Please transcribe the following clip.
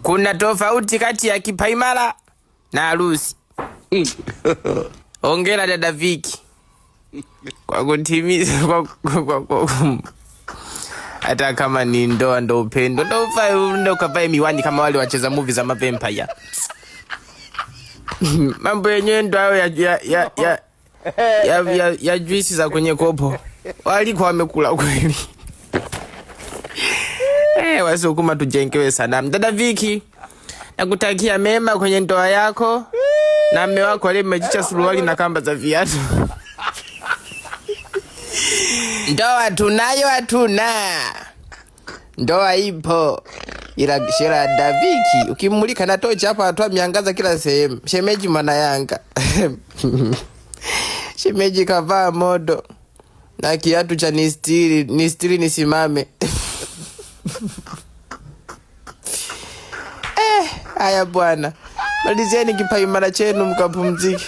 Kuna tofauti kati ya kipaimara na harusi. Hongera dada Viki kwa kutimiza hata kama ni ndoa ndo upendo. Ndo ukavae miwani kama wale wacheza movie za mavampire. Mambo yenyewe ndo hayo ya juisi za kwenye kopo. Walikuwa wamekula kweli. Wasukuma tujengewe sana. Dada Viki, nakutakia mema kwenye ndoa yako. Na mume wako aliye mmejicha suruali na kamba za viatu. Ndoa tunayo hatuna. Ndoa ipo. Ila shera dada Viki, ukimulika na tochi hapa atoa miangaza kila sehemu. Shemeji mwana Yanga. Shemeji kavaa modo. Na kiatu cha nistiri nisimame. Haya bwana. Malizieni kipaimara chenu mkapumzike.